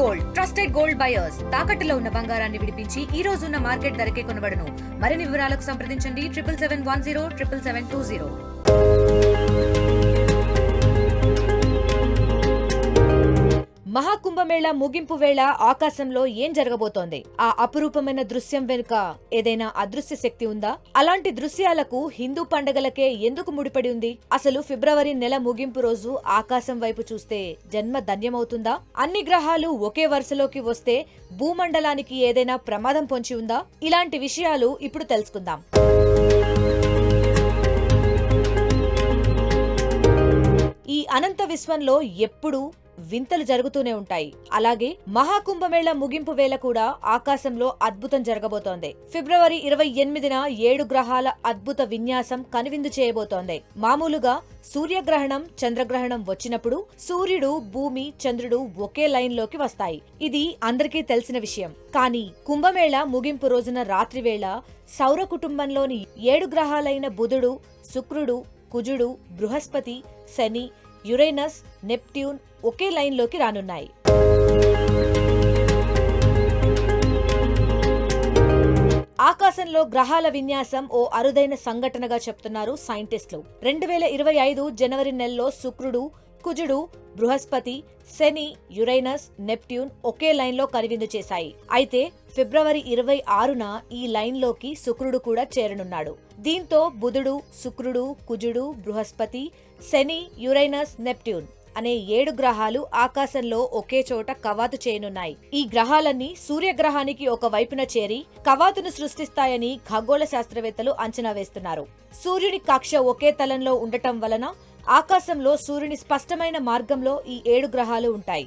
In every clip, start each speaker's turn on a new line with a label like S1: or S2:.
S1: Gold trusted gold buyers తాకట్టులో ఉన్న బంగారాన్ని విడిపించి ఈ రోజు ఉన్న మార్కెట్ ధరకే కొనబడును. మరిన్ని వివరాలకు సంప్రదించండి 7771077720. మహాకుంభమేళా ముగింపు వేళ ఆకాశంలో ఏం జరగబోతోంది? ఆ అపురూపమైన దృశ్యం వెనుక ఏదైనా అదృశ్య శక్తి ఉందా? అలాంటి దృశ్యాలకు హిందూ పండగలకే ఎందుకు ముడిపడి ఉంది? అసలు ఫిబ్రవరి నెల ముగింపు రోజు ఆకాశం వైపు చూస్తే జన్మ ధన్యమవుతుందా? అన్ని గ్రహాలు ఒకే వరుసలోకి వస్తే భూమండలానికి ఏదైనా ప్రమాదం పొంచి ఉందా? ఇలాంటి విషయాలు ఇప్పుడు తెలుసుకుందాం. ఈ అనంత విశ్వంలో ఎప్పుడూ వింతలు జరుగుతూనే ఉంటాయి. అలాగే మహాకుంభమేళా ముగింపు వేళ కూడా ఆకాశంలో అద్భుతం జరగబోతోంది. ఫిబ్రవరి 28న 7 గ్రహాల అద్భుత విన్యాసం కనువిందు చేయబోతోంది. మామూలుగా సూర్యగ్రహణం, చంద్రగ్రహణం వచ్చినప్పుడు సూర్యుడు, భూమి, చంద్రుడు ఒకే లైన్ లోకి వస్తాయి. ఇది అందరికీ తెలిసిన విషయం. కానీ కుంభమేళా ముగింపు రోజున రాత్రి వేళ సౌర కుటుంబంలోని 7 గ్రహాలైన బుధుడు, శుక్రుడు, కుజుడు, బృహస్పతి, శని, యురేనస్, నెప్ట్యూన్ ఒకే లైన్లోకి రానున్నాయి. ఆకాశంలో గ్రహాల విన్యాసం ఓ అరుదైన సంఘటనగా చెప్తున్నారు సైంటిస్టులు. 2025 జనవరి నెలలో శుక్రుడు, కుజుడు, బృహస్పతి, శని, యురేనస్, నెప్ట్యూన్ ఒకే లైన్లో కనువిందు చేశాయి. అయితే ఫిబ్రవరి 26న ఈ లైన్లోకి శుక్రుడు కూడా చేరనున్నాడు. దీంతో బుధుడు, శుక్రుడు, కుజుడు, బృహస్పతి, శని, యురేనస్, నెప్ట్యూన్ అనే 7 గ్రహాలు ఆకాశంలో ఒకే చోట కవాతు చేయనున్నాయి. ఈ గ్రహాలన్నీ సూర్యగ్రహానికి ఒక వైపున చేరి కవాతును సృష్టిస్తాయని ఖగోళ శాస్త్రవేత్తలు అంచనా వేస్తున్నారు. సూర్యుని కక్ష ఒకే తలంలో ఉండటం వలన ఆకాశంలో సూర్యుని స్పష్టమైన మార్గంలో ఈ 7 గ్రహాలు ఉంటాయి.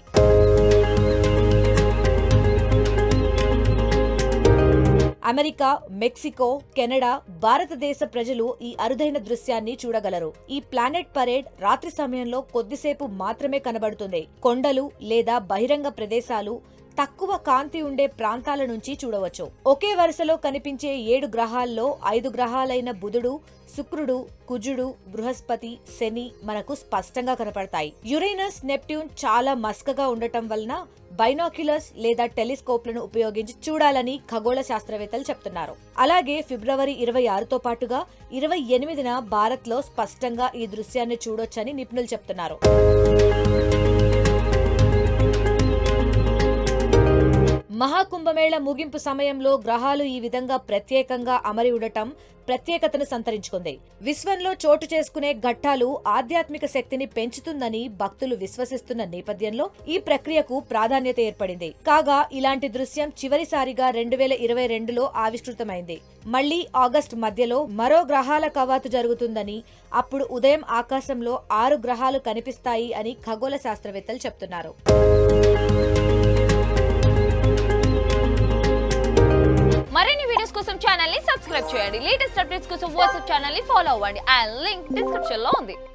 S1: అమెరికా, మెక్సికో, కెనడా, భారతదేశ ప్రజలు ఈ అరుదైన దృశ్యాన్ని చూడగలరు. ఈ ప్లానెట్ పరేడ్ రాత్రి సమయంలో కొద్దిసేపు మాత్రమే కనబడుతుంది. కొండలు లేదా బహిరంగ ప్రదేశాలు, తక్కువ కాంతి ఉండే ప్రాంతాల నుంచి చూడవచ్చు. ఒకే వరుసలో కనిపించే 7 గ్రహాల్లో 5 గ్రహాలైన బుధుడు, శుక్రుడు, కుజుడు, బృహస్పతి, శని మనకు స్పష్టంగా కనపడతాయి. యురేనస్, నెప్ట్యూన్ చాలా మస్కగా ఉండటం వలన బైనాక్యులర్స్ లేదా టెలిస్కోప్లను ఉపయోగించి చూడాలని ఖగోళ శాస్త్రవేత్తలు చెప్తున్నారు. అలాగే ఫిబ్రవరి 26తో పాటుగా 28న భారత్లో స్పష్టంగా ఈ దృశ్యాన్ని చూడొచ్చని నిపుణులు చెప్తున్నారు. మహాకుంభమేళా ముగింపు సమయంలో గ్రహాలు ఈ విధంగా ప్రత్యేకంగా అమరి ఉండటం ప్రత్యేకతను సంతరించుకుంది. విశ్వంలో చోటు చేసుకునే ఘట్టాలు ఆధ్యాత్మిక శక్తిని పెంచుతుందని భక్తులు విశ్వసిస్తున్న నేపథ్యంలో ఈ ప్రక్రియకు ప్రాధాన్యత ఏర్పడింది. కాగా ఇలాంటి దృశ్యం చివరిసారిగా 2022లో ఆవిష్కృతమైంది. మళ్లీ ఆగస్టు మధ్యలో మరో గ్రహాల కవాతు జరుగుతుందని, అప్పుడు ఉదయం ఆకాశంలో 6 గ్రహాలు కనిపిస్తాయి అని ఖగోళ శాస్త్రవేత్తలు చెప్తున్నారు.
S2: మరిన్ని వీడియోస్ కోసం ఛానల్ ని సబ్స్క్రైబ్ చేయండి. లేటెస్ట్ అప్డేట్స్ కోసం వాట్సాప్ ఛానల్ ని ఫాలో అవ్వండి. ఆ లింక్ డిస్క్రిప్షన్ లో ఉంది.